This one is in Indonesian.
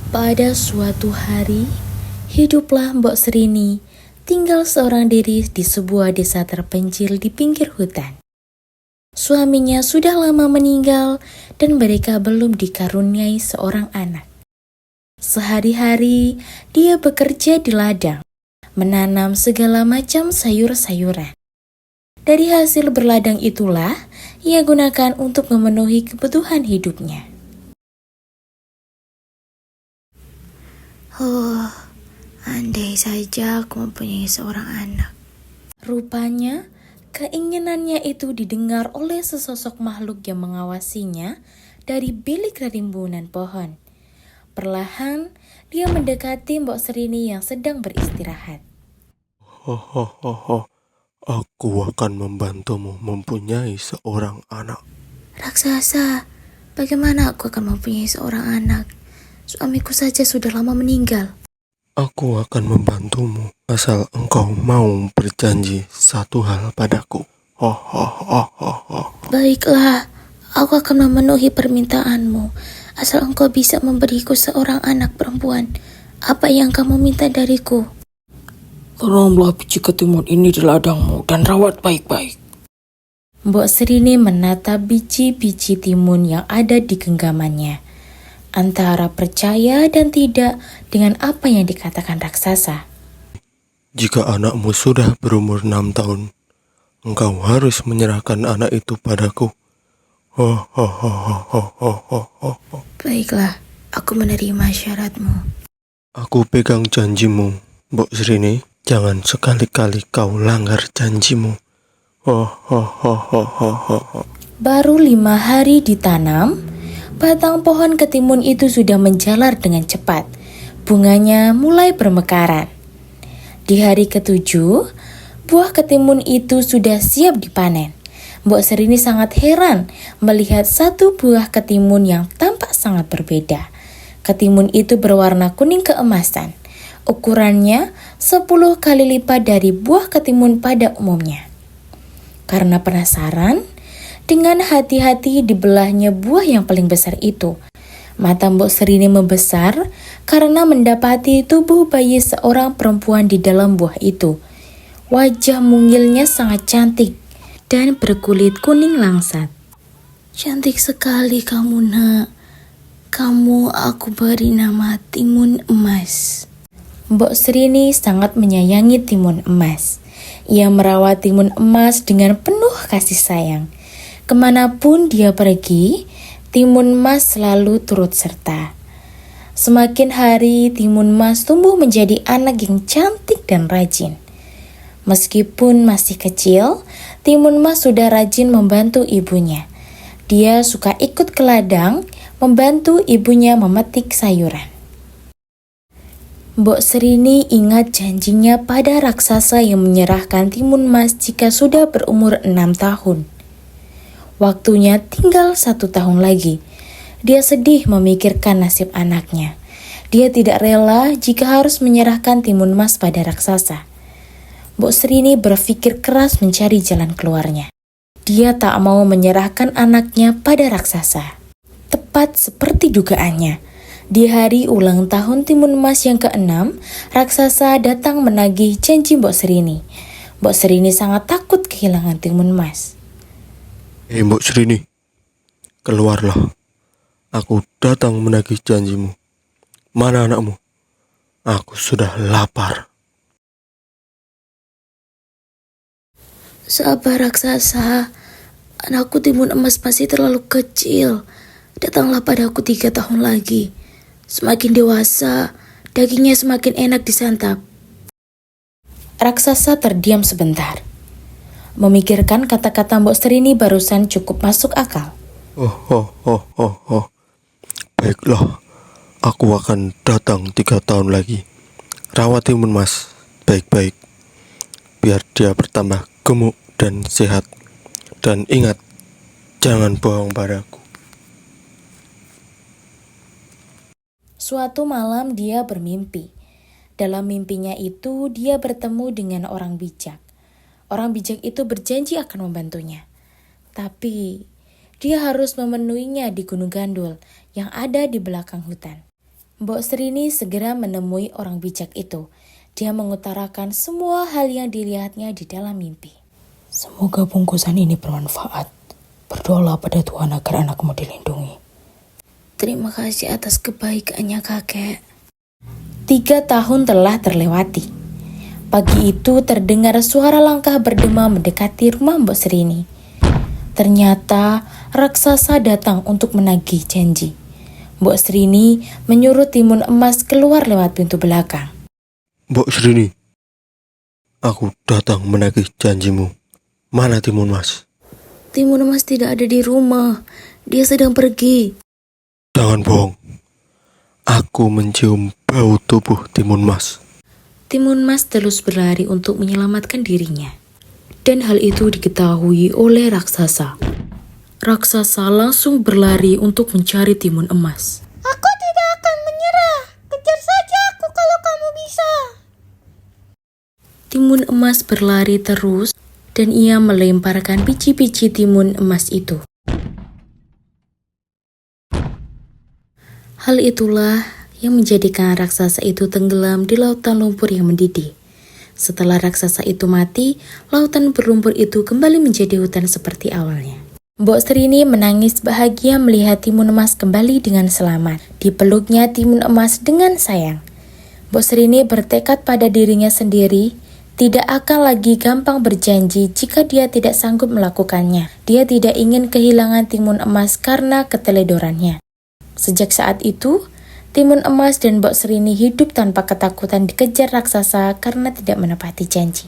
Pada suatu hari, hiduplah Mbok Serini tinggal seorang diri di sebuah desa terpencil di pinggir hutan. Suaminya sudah lama meninggal dan mereka belum dikaruniai seorang anak. Sehari-hari dia bekerja di ladang, menanam segala macam sayur-sayuran. Dari hasil berladang itulah ia gunakan untuk memenuhi kebutuhan hidupnya. Andai saja aku mempunyai seorang anak. Rupanya, keinginannya itu didengar oleh sesosok makhluk yang mengawasinya dari bilik rimbunan pohon. Perlahan, dia mendekati Mbok Serini yang sedang beristirahat. Aku akan membantumu mempunyai seorang anak. Raksasa, bagaimana aku akan mempunyai seorang anak? Suamiku saja sudah lama meninggal. Aku akan membantumu asal engkau mau berjanji satu hal padaku. Baiklah, aku akan memenuhi permintaanmu, asal engkau bisa memberiku seorang anak perempuan. Apa yang kamu minta dariku? Tanamlah biji ketimun ini di ladangmu dan rawat baik-baik. Mbok Serini menatap biji-biji timun yang ada di genggamannya, antara percaya dan tidak dengan apa yang dikatakan raksasa. Jika anakmu sudah berumur 6 tahun, engkau harus menyerahkan anak itu padaku. Baiklah, aku menerima syaratmu. Aku pegang janjimu, Mbok Serini. Jangan sekali-kali kau langgar janjimu. Baru 5 hari ditanam, batang pohon ketimun itu sudah menjalar dengan cepat. Bunganya mulai bermekaran. Di hari ke-7, buah ketimun itu sudah siap dipanen. Mbok Serini sangat heran melihat satu buah ketimun yang tampak sangat berbeda. Ketimun itu berwarna kuning keemasan. Ukurannya 10 kali lipat dari buah ketimun pada umumnya. Karena penasaran, dengan hati-hati dibelahnya buah yang paling besar itu. Mata Mbok Serini membesar karena mendapati tubuh bayi seorang perempuan di dalam buah itu. Wajah mungilnya sangat cantik dan berkulit kuning langsat. Cantik sekali kamu, nak. Kamu aku beri nama Timun Emas. Mbok Serini sangat menyayangi timun emas. Ia merawat timun emas dengan penuh kasih sayang. Kemanapun dia pergi, timun emas selalu turut serta. Semakin hari, timun emas tumbuh menjadi anak yang cantik dan rajin. Meskipun masih kecil, timun emas sudah rajin membantu ibunya. Dia suka ikut ke ladang, membantu ibunya memetik sayuran. Mbok Serini ingat janjinya pada raksasa yang menyerahkan timun emas jika sudah berumur 6 tahun. Waktunya tinggal 1 tahun lagi. Dia sedih memikirkan nasib anaknya. Dia tidak rela jika harus menyerahkan timun emas pada raksasa. Mbok Serini berpikir keras mencari jalan keluarnya. Dia tak mau menyerahkan anaknya pada raksasa. Tepat seperti dugaannya. Di hari ulang tahun timun emas yang ke-6, raksasa datang menagih janji Mbok Serini. Mbok Serini sangat takut kehilangan timun emas. Mbok Serini, keluarlah. Aku datang menagih janjimu. Mana anakmu? Aku sudah lapar. Sabar raksasa, anakku Timun Emas masih terlalu kecil. Datanglah padaku 3 tahun lagi. Semakin dewasa, dagingnya semakin enak disantap. Raksasa terdiam sebentar. Memikirkan kata-kata Mbok Serini barusan cukup masuk akal. Baiklah, aku akan datang 3 tahun lagi. Rawat timun emas baik-baik, biar dia bertambah gemuk dan sehat. Dan ingat, jangan bohong padaku. Suatu malam dia bermimpi. Dalam mimpinya itu dia bertemu dengan orang bijak. Orang bijak itu berjanji akan membantunya. Tapi dia harus memenuhinya di Gunung Gandul yang ada di belakang hutan. Mbok Serini segera menemui orang bijak itu. Dia mengutarakan semua hal yang dilihatnya di dalam mimpi. Semoga bungkusan ini bermanfaat. Berdoalah pada Tuhan agar anakmu dilindungi. Terima kasih atas kebaikannya, kakek. 3 tahun telah terlewati. Pagi itu terdengar suara langkah berdema mendekati rumah Mbok Serini. Ternyata raksasa datang untuk menagih janji. Mbok Serini menyuruh timun emas keluar lewat pintu belakang. Mbok Serini, aku datang menagih janjimu. Mana timun mas? Timun emas tidak ada di rumah. Dia sedang pergi. Jangan bohong. Aku mencium bau tubuh timun mas. Timun Mas terus berlari untuk menyelamatkan dirinya. Dan hal itu diketahui oleh raksasa. Raksasa langsung berlari untuk mencari timun emas. Aku tidak akan menyerah. Kejar saja aku kalau kamu bisa. Timun emas berlari terus dan ia melemparkan biji-biji timun emas itu. Hal itulah yang menjadikan raksasa itu tenggelam di lautan lumpur yang mendidih. Setelah raksasa itu mati, lautan berlumpur itu kembali menjadi hutan seperti awalnya. Mbok Serini menangis bahagia melihat timun emas kembali dengan selamat. Dipeluknya timun emas dengan sayang. Mbok Serini bertekad pada dirinya sendiri, tidak akan lagi gampang berjanji jika dia tidak sanggup melakukannya. Dia tidak ingin kehilangan timun emas karena keteledorannya. Sejak saat itu, timun emas dan Mbok Serini hidup tanpa ketakutan dikejar raksasa karena tidak menepati janji.